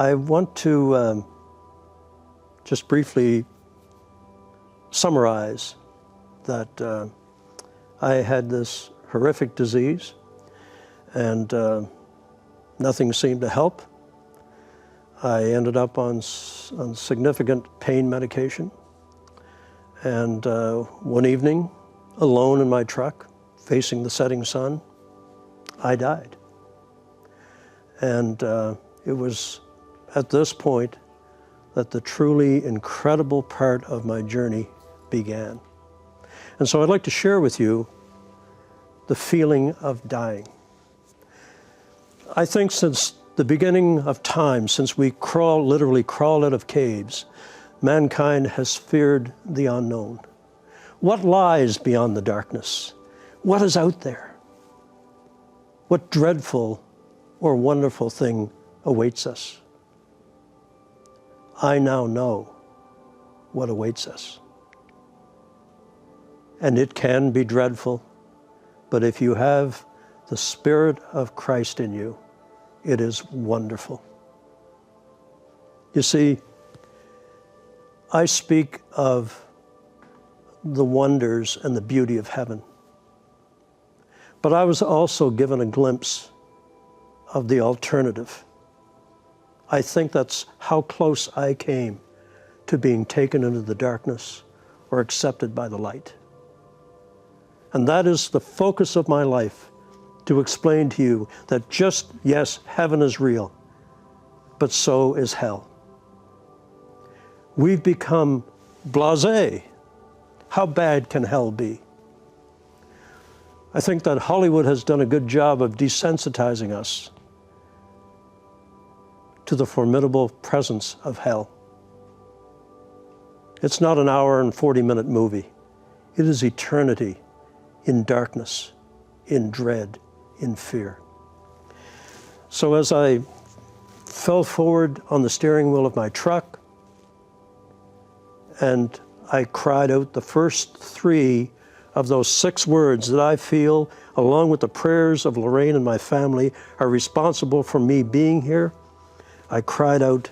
I want to just briefly summarize that I had this horrific disease and nothing seemed to help. I ended up on significant pain medication. And one evening, alone in my truck, facing the setting sun, I died. And it was at this point that the truly incredible part of my journey began. And so I'd like to share with you the feeling of dying. I think since the beginning of time, since we literally crawled out of caves, mankind has feared the unknown. What lies beyond the darkness? What is out there? What dreadful or wonderful thing awaits us? I now know what awaits us. And it can be dreadful, but if you have the Spirit of Christ in you, it is wonderful. You see, I speak of the wonders and the beauty of heaven, but I was also given a glimpse of the alternative. I think that's how close I came to being taken into the darkness or accepted by the light. And that is the focus of my life, to explain to you that yes, heaven is real, but so is hell. We've become blasé. How bad can hell be? I think that Hollywood has done a good job of desensitizing us to the formidable presence of hell. It's not an hour and 40-minute movie. It is eternity in darkness, in dread, in fear. So as I fell forward on the steering wheel of my truck, and I cried out the first 3 of those 6 words that I feel, along with the prayers of Lorraine and my family, are responsible for me being here. I cried out,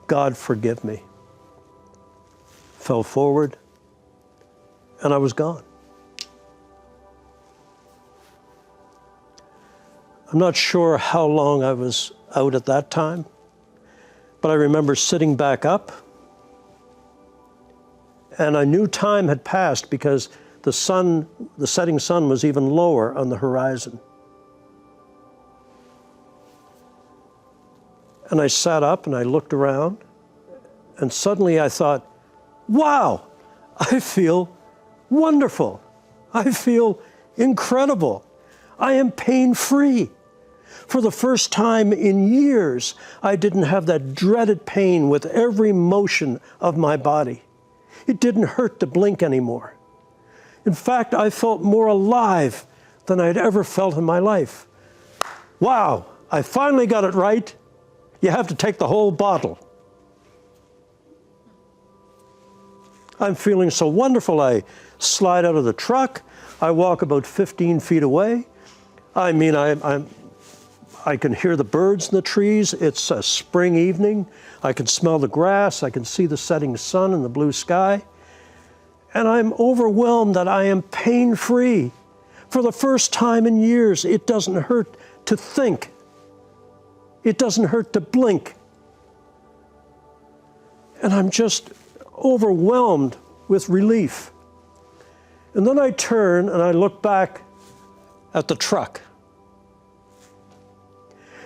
God, forgive me. Fell forward, and I was gone. I'm not sure how long I was out at that time, but I remember sitting back up, and I knew time had passed because the setting sun was even lower on the horizon. And I sat up and I looked around, and suddenly I thought, wow, I feel wonderful. I feel incredible. I am pain-free. For the first time in years, I didn't have that dreaded pain with every motion of my body. It didn't hurt to blink anymore. In fact, I felt more alive than I'd ever felt in my life. Wow, I finally got it right. You have to take the whole bottle. I'm feeling so wonderful. I slide out of the truck. I walk about 15 feet away. I mean, I can hear the birds in the trees. It's a spring evening. I can smell the grass. I can see the setting sun and the blue sky. And I'm overwhelmed that I am pain-free. For the first time in years, it doesn't hurt to think. It doesn't hurt to blink. And I'm just overwhelmed with relief. And then I turn and I look back at the truck.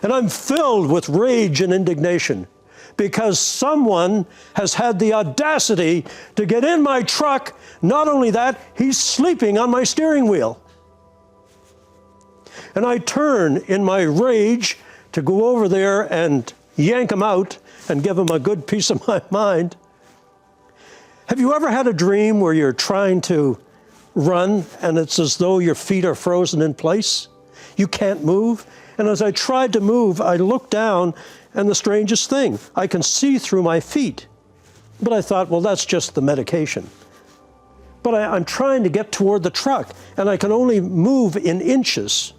And I'm filled with rage and indignation because someone has had the audacity to get in my truck. Not only that, he's sleeping on my steering wheel. And I turn in my rage to go over there and yank him out and give him a good piece of my mind. Have you ever had a dream where you're trying to run and it's as though your feet are frozen in place? You can't move. And as I tried to move, I looked down, and the strangest thing, I can see through my feet. But I thought, well, that's just the medication. But I'm trying to get toward the truck, and I can only move in inches,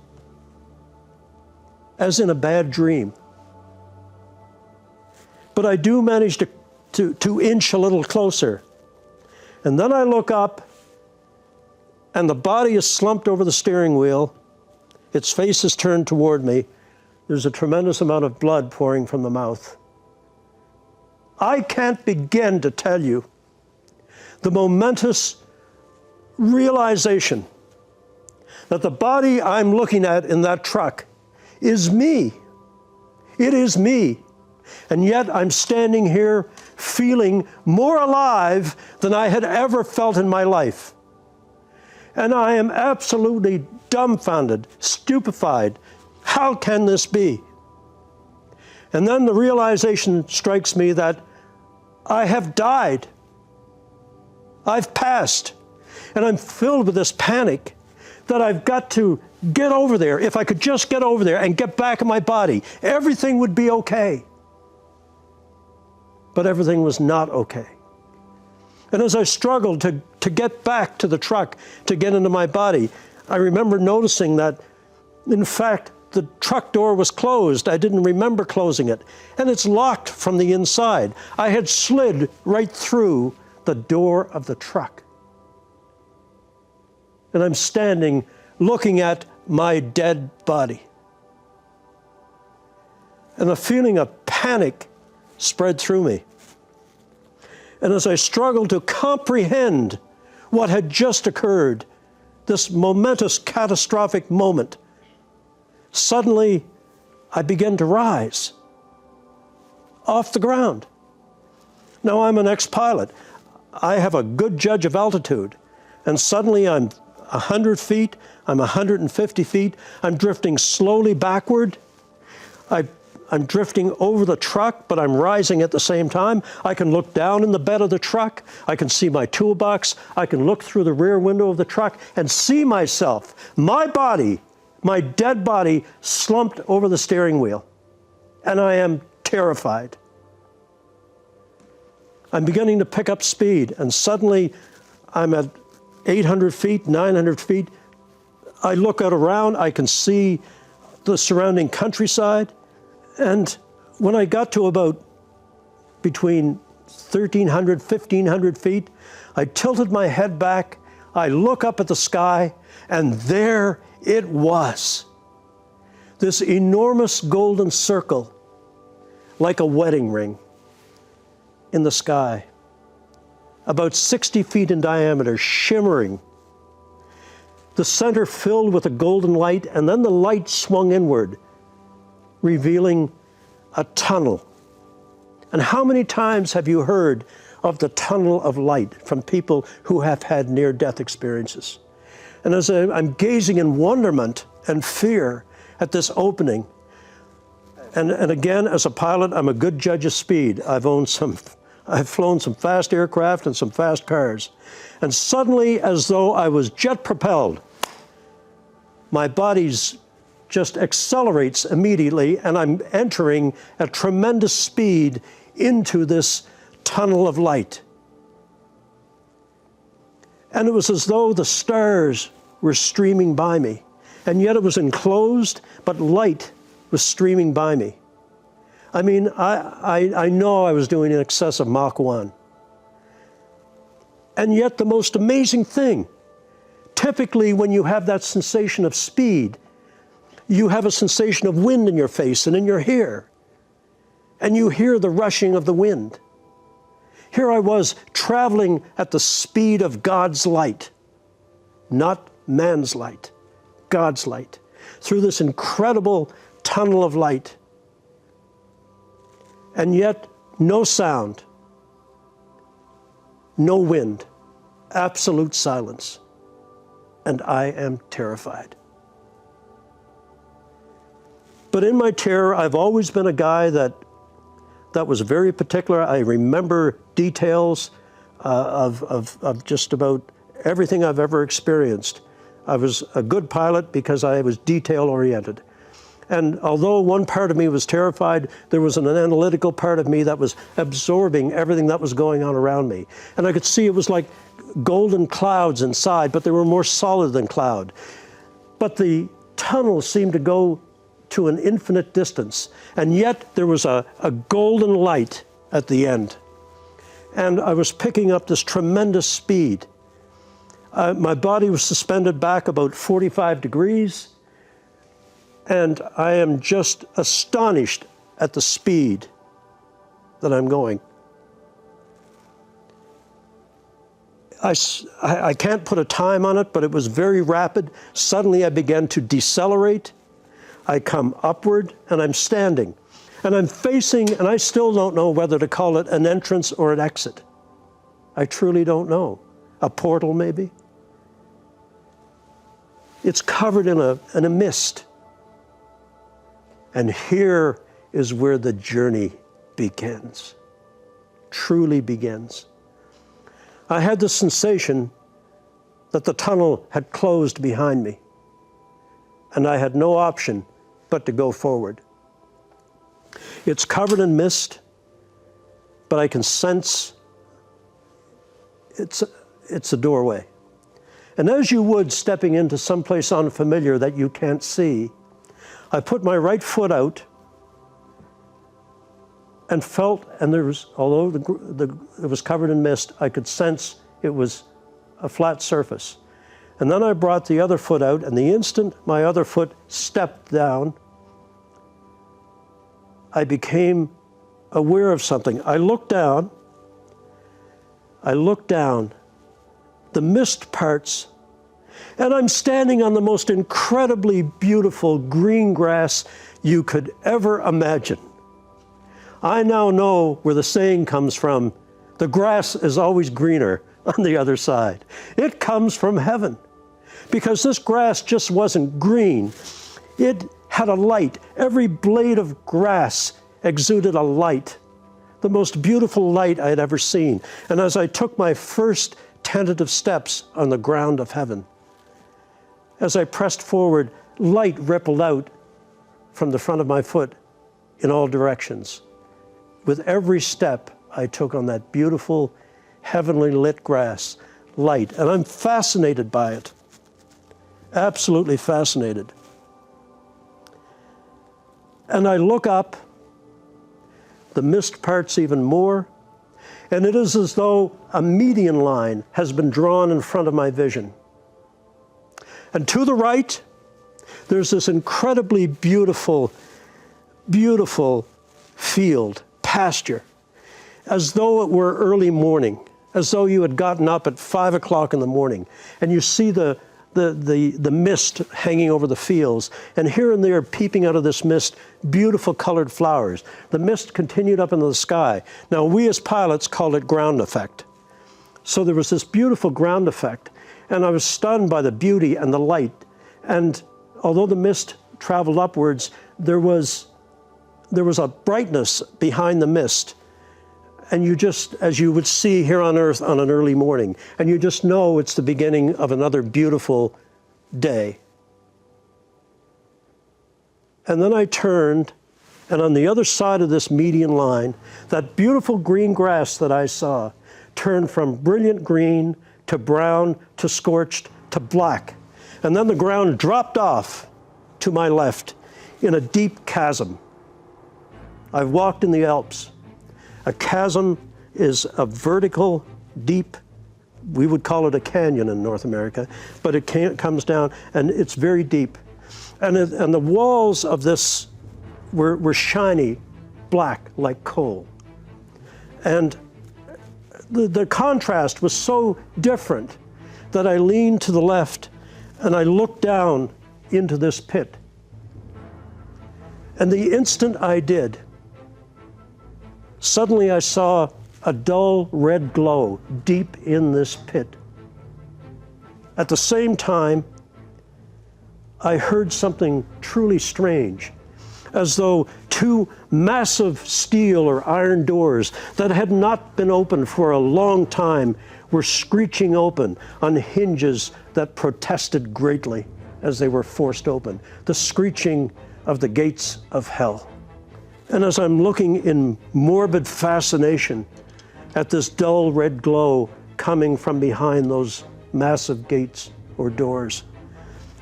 as in a bad dream. But I do manage to inch a little closer. And then I look up, and the body is slumped over the steering wheel. Its face is turned toward me. There's a tremendous amount of blood pouring from the mouth. I can't begin to tell you the momentous realization that the body I'm looking at in that truck is me. It is me. And yet I'm standing here feeling more alive than I had ever felt in my life. And I am absolutely dumbfounded, stupefied. How can this be? And then the realization strikes me that I have died. I've passed. And I'm filled with this panic that I've got to get over there. If I could just get over there and get back in my body, everything would be okay. But everything was not okay. And as I struggled to get back to the truck, to get into my body, I remember noticing that, in fact, the truck door was closed. I didn't remember closing it. And it's locked from the inside. I had slid right through the door of the truck. And I'm standing looking at my dead body. And a feeling of panic spread through me. And as I struggled to comprehend what had just occurred, this momentous, catastrophic moment, suddenly I began to rise off the ground. Now, I'm an ex-pilot. I have a good judge of altitude. And suddenly I'm 100 feet, I'm 150 feet, I'm drifting slowly backward. I'm drifting over the truck, but I'm rising at the same time. I can look down in the bed of the truck. I can see my toolbox. I can look through the rear window of the truck and see myself, my body, my dead body, slumped over the steering wheel. And I am terrified. I'm beginning to pick up speed, and suddenly I'm at 800 feet, 900 feet. I look out around, I can see the surrounding countryside. And when I got to about between 1,300, 1,500 feet, I tilted my head back, I look up at the sky, and there it was. This enormous golden circle, like a wedding ring, in the sky, about 60 feet in diameter, shimmering. The center filled with a golden light, and then the light swung inward, revealing a tunnel. And how many times have you heard of the tunnel of light from people who have had near-death experiences? And as I'm gazing in wonderment and fear at this opening, and again, as a pilot, I'm a good judge of speed. I've flown some fast aircraft and some fast cars. And suddenly, as though I was jet propelled, my body's just accelerates immediately, and I'm entering at tremendous speed into this tunnel of light. And it was as though the stars were streaming by me, and yet it was enclosed, but light was streaming by me. I mean, I know I was doing in excess of Mach 1. And yet the most amazing thing, typically when you have that sensation of speed, you have a sensation of wind in your face and in your hair, and you hear the rushing of the wind. Here I was traveling at the speed of God's light, not man's light, God's light, through this incredible tunnel of light. And yet, no sound, no wind, absolute silence. And I am terrified. But in my terror, I've always been a guy that was very particular. I remember details of just about everything I've ever experienced. I was a good pilot because I was detail-oriented. And although one part of me was terrified, there was an analytical part of me that was absorbing everything that was going on around me. And I could see it was like golden clouds inside, but they were more solid than cloud. But the tunnel seemed to go to an infinite distance. And yet there was a golden light at the end. And I was picking up this tremendous speed. My body was suspended back about 45 degrees. And I am just astonished at the speed that I'm going. I can't put a time on it, but it was very rapid. Suddenly I began to decelerate. I come upward and I'm standing. And I'm facing, and I still don't know whether to call it an entrance or an exit. I truly don't know. A portal, maybe? It's covered in a mist. And here is where the journey begins, truly begins. I had the sensation that the tunnel had closed behind me, and I had no option but to go forward. It's covered in mist, but I can sense it's a doorway. And as you would stepping into someplace unfamiliar that you can't see, I put my right foot out and felt, and there was, although it was covered in mist, I could sense it was a flat surface. And then I brought the other foot out, and the instant my other foot stepped down, I became aware of something. I looked down, the mist parts, and I'm standing on the most incredibly beautiful green grass you could ever imagine. I now know where the saying comes from, the grass is always greener on the other side. It comes from heaven, because this grass just wasn't green. It had a light. Every blade of grass exuded a light, the most beautiful light I had ever seen. And as I took my first tentative steps on the ground of heaven, as I pressed forward, light rippled out from the front of my foot in all directions. With every step I took on that beautiful, heavenly lit grass, light. And I'm fascinated by it, absolutely fascinated. And I look up, the mist parts even more, and it is as though a median line has been drawn in front of my vision. And to the right, there's this incredibly beautiful, beautiful field, pasture, as though it were early morning, as though you had gotten up at 5 o'clock in the morning, and you see the mist hanging over the fields, and here and there, peeping out of this mist, beautiful colored flowers. The mist continued up into the sky. Now, we as pilots call it ground effect. So there was this beautiful ground effect, and I was stunned by the beauty and the light. And although the mist traveled upwards, there was a brightness behind the mist. And you just, as you would see here on earth on an early morning, and you just know it's the beginning of another beautiful day. And then I turned, and on the other side of this median line, that beautiful green grass that I saw turned from brilliant green to brown to scorched to black. And then the ground dropped off to my left in a deep chasm. I've walked in the Alps. A chasm is a vertical, deep, we would call it a canyon in North America, but it comes down and it's very deep. And the walls of this were shiny, black, like coal. And the contrast was so different that I leaned to the left and I looked down into this pit. And the instant I did, suddenly I saw a dull red glow deep in this pit. At the same time, I heard something truly strange, as though two massive steel or iron doors that had not been opened for a long time were screeching open on hinges that protested greatly as they were forced open, the screeching of the gates of hell. And as I'm looking in morbid fascination at this dull red glow coming from behind those massive gates or doors,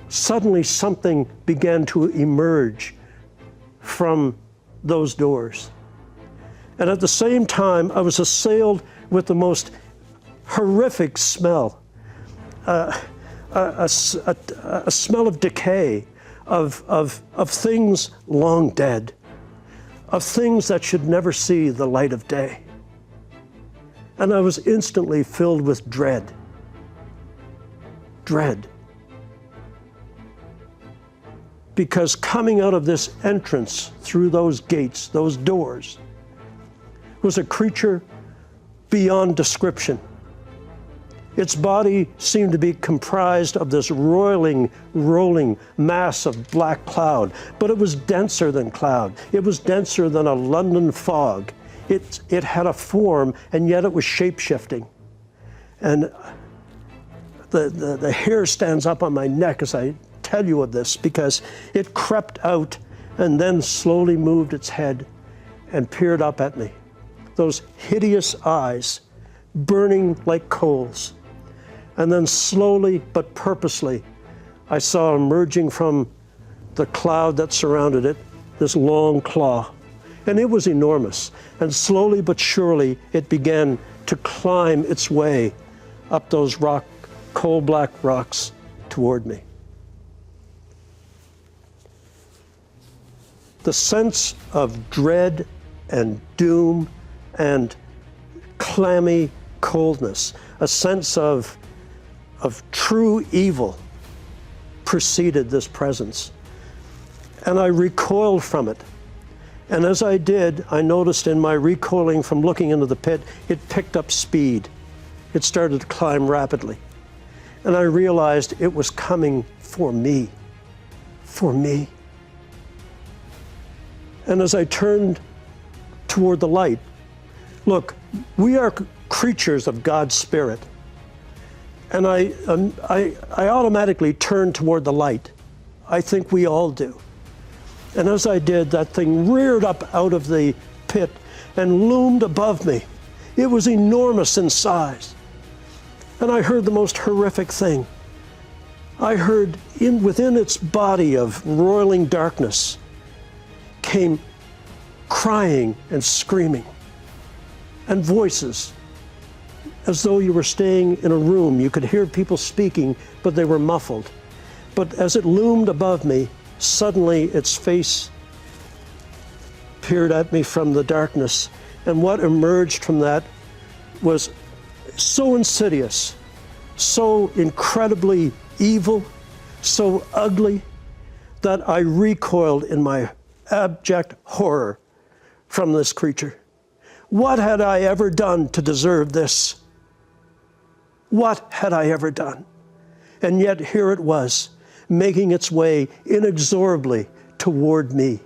suddenly something began to emerge from those doors. And at the same time, I was assailed with the most horrific smell, a smell of decay, of things long dead, of things that should never see the light of day. And I was instantly filled with dread. Dread. Because coming out of this entrance through those gates, those doors, was a creature beyond description. Its body seemed to be comprised of this rolling mass of black cloud, but it was denser than cloud. It was denser than a London fog. It had a form, and yet it was shape-shifting. And the hair stands up on my neck as I tell you of this, because it crept out and then slowly moved its head and peered up at me. Those hideous eyes, burning like coals. And then slowly but purposely, I saw emerging from the cloud that surrounded it, this long claw. And it was enormous. And slowly but surely, it began to climb its way up those coal black rocks toward me. The sense of dread and doom and clammy coldness, a sense of true evil preceded this presence. And I recoiled from it. And as I did, I noticed in my recoiling from looking into the pit, it picked up speed. It started to climb rapidly. And I realized it was coming for me. For me. And as I turned toward the light, look, we are creatures of God's Spirit. And I automatically turned toward the light. I think we all do. And as I did, that thing reared up out of the pit and loomed above me. It was enormous in size. And I heard the most horrific thing. I heard within its body of roiling darkness came crying and screaming and voices, as though you were staying in a room. You could hear people speaking, but they were muffled. But as it loomed above me, suddenly its face peered at me from the darkness, and what emerged from that was so insidious, so incredibly evil, so ugly, that I recoiled in my abject horror from this creature. What had I ever done to deserve this? What had I ever done? And yet here it was, making its way inexorably toward me.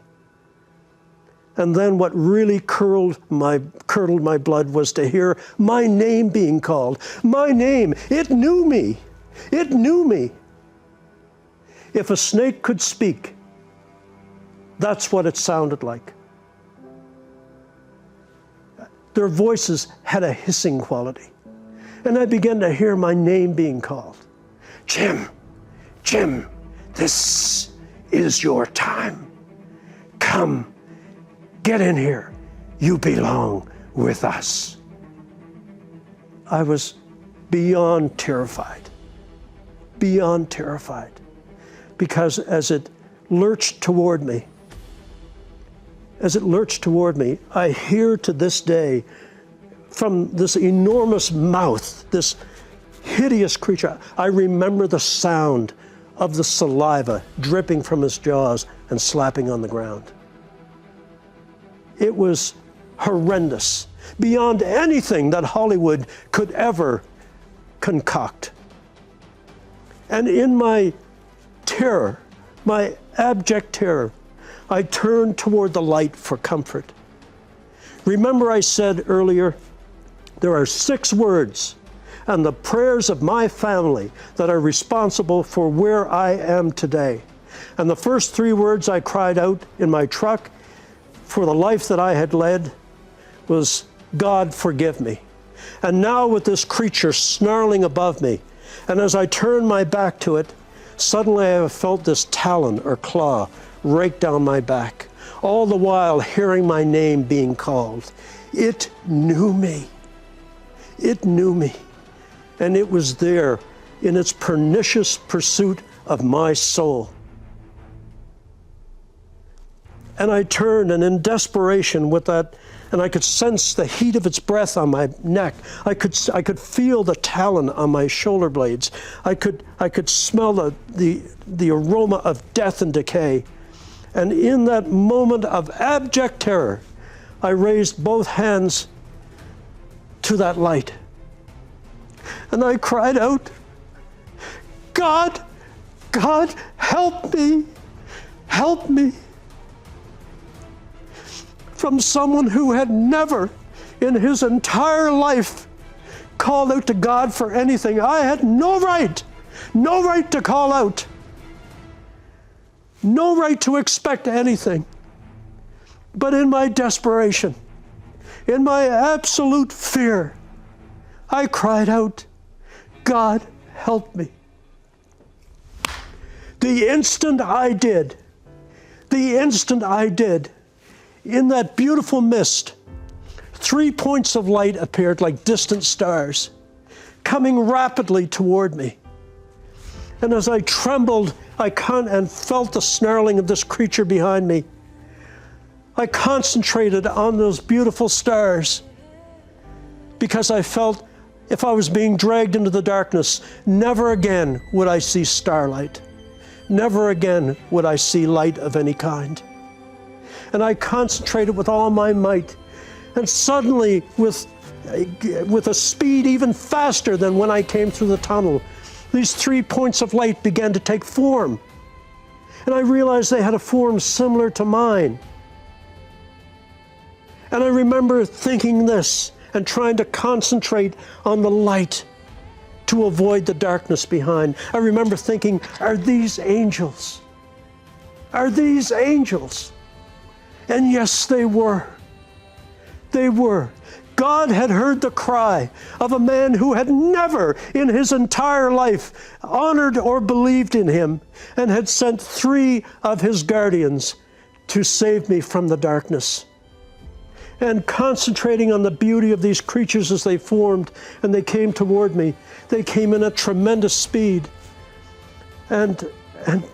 And then what really curdled my blood was to hear my name being called. My name. It knew me. It knew me. If a snake could speak, that's what it sounded like. Their voices had a hissing quality. And I began to hear my name being called. Jim, Jim, this is your time. Come, get in here. You belong with us. I was beyond terrified, because as it lurched toward me, I hear to this day from this enormous mouth, this hideous creature, I remember the sound of the saliva dripping from his jaws and slapping on the ground. It was horrendous, beyond anything that Hollywood could ever concoct. And in my terror, my abject terror, I turned toward the light for comfort. Remember I said earlier, there are 6 words and the prayers of my family that are responsible for where I am today. And the first 3 words I cried out in my truck for the life that I had led was, God, forgive me. And now with this creature snarling above me, and as I turned my back to it, suddenly I have felt this talon or claw rake down my back. all the while hearing my name being called. It knew me. It knew me. And it was there in its pernicious pursuit of my soul. And I turned, and in desperation with that, and I could sense the heat of its breath on my neck. I could feel the talon on my shoulder blades. I could smell the aroma of death and decay. And in that moment of abject terror, I raised both hands to that light. And I cried out, God, God, help me, help me. From someone who had never in his entire life called out to God for anything. I had no right to call out, no right to expect anything. But in my desperation, in my absolute fear, I cried out, God, help me. The instant I did, in that beautiful mist, 3 points of light appeared like distant stars, coming rapidly toward me. And as I trembled, and felt the snarling of this creature behind me, I concentrated on those beautiful stars because I felt if I was being dragged into the darkness, never again would I see starlight. Never again would I see light of any kind. And I concentrated with all my might. And suddenly, with a speed even faster than when I came through the tunnel, these 3 points of light began to take form. And I realized they had a form similar to mine. And I remember thinking this and trying to concentrate on the light to avoid the darkness behind. I remember thinking, are these angels? Are these angels? And yes, they were. They were. God had heard the cry of a man who had never in his entire life honored or believed in him, and had sent 3 of his guardians to save me from the darkness. And concentrating on the beauty of these creatures as they formed and they came toward me, they came in at tremendous speed. And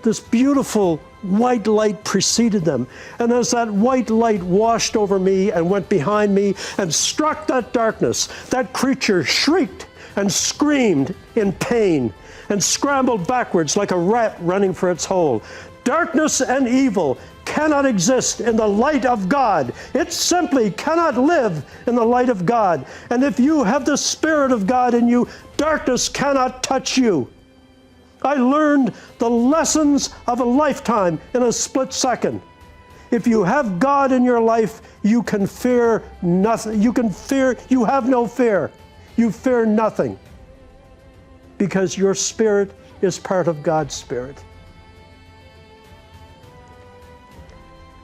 this beautiful white light preceded them. And as that white light washed over me and went behind me and struck that darkness, that creature shrieked and screamed in pain and scrambled backwards like a rat running for its hole. Darkness and evil cannot exist in the light of God. It simply cannot live in the light of God. And if you have the Spirit of God in you, darkness cannot touch you. I learned the lessons of a lifetime in a split second. If you have God in your life, you can fear nothing. You have no fear. You fear nothing. Because your spirit is part of God's spirit.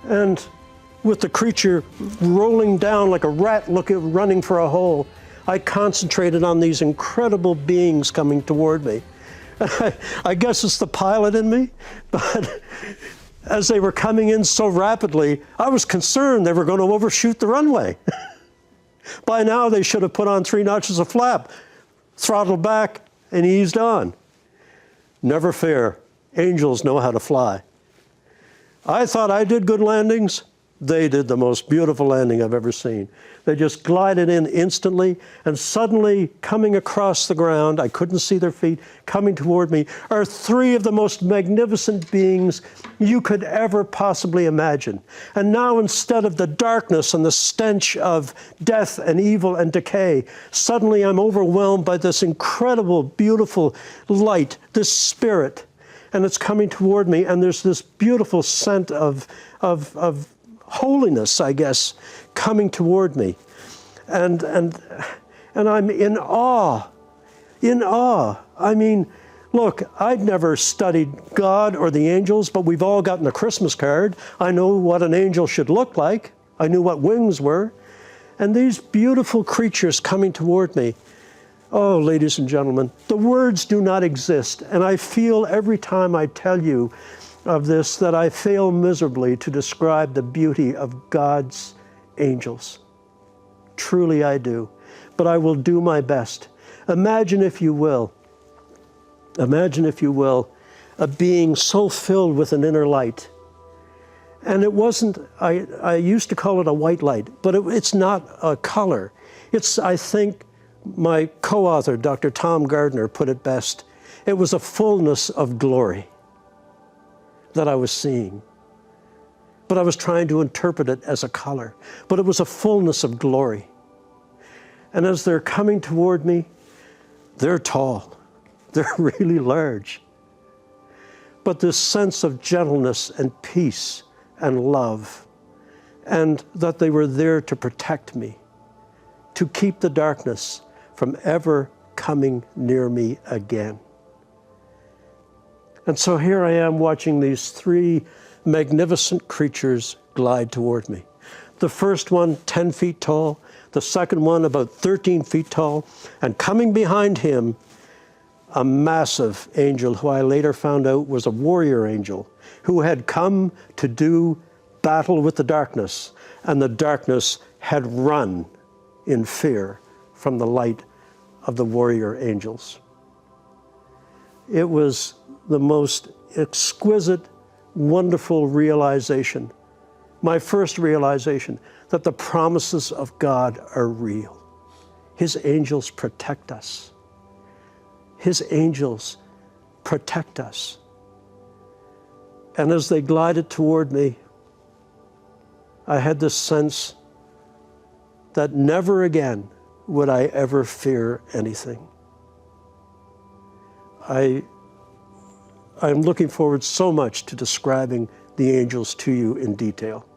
And with the creature rolling down like a rat running for a hole, I concentrated on these incredible beings coming toward me. I guess it's the pilot in me, but as they were coming in so rapidly, I was concerned they were going to overshoot the runway. By now, they should have put on 3 notches of flap, throttled back, and eased on. Never fear, angels know how to fly. I thought I did good landings. They did the most beautiful landing I've ever seen. They just glided in instantly, and suddenly coming across the ground, I couldn't see their feet, coming toward me, are 3 of the most magnificent beings you could ever possibly imagine. And now, instead of the darkness and the stench of death and evil and decay, suddenly I'm overwhelmed by this incredible, beautiful light, this spirit. And it's coming toward me, and there's this beautiful scent of holiness, I guess, coming toward me. And I'm in awe. I mean, look, I'd never studied God or the angels, but we've all gotten a Christmas card. I know what an angel should look like. I knew what wings were. And these beautiful creatures coming toward me. Oh, ladies and gentlemen, the words do not exist. And I feel every time I tell you of this that I fail miserably to describe the beauty of God's angels. Truly I do, but I will do my best. Imagine, if you will, a being so filled with an inner light. And it wasn't, I used to call it a white light, but it's not a color. It's, I think, my co-author, Dr. Tom Gardner, put it best. It was a fullness of glory that I was seeing. But I was trying to interpret it as a color. But it was a fullness of glory. And as they're coming toward me, they're tall. They're really large. But this sense of gentleness and peace and love, and that they were there to protect me, to keep the darkness from ever coming near me again. And so here I am watching these three magnificent creatures glide toward me. The first one, 10 feet tall, the second one about 13 feet tall, and coming behind him, a massive angel who I later found out was a warrior angel who had come to do battle with the darkness, and the darkness had run in fear from the light of the warrior angels. It was the most exquisite, wonderful realization, my first realization that the promises of God are real. His angels protect us. His angels protect us. And as they glided toward me, I had this sense that never again would I ever fear anything. I'm looking forward so much to describing the angels to you in detail.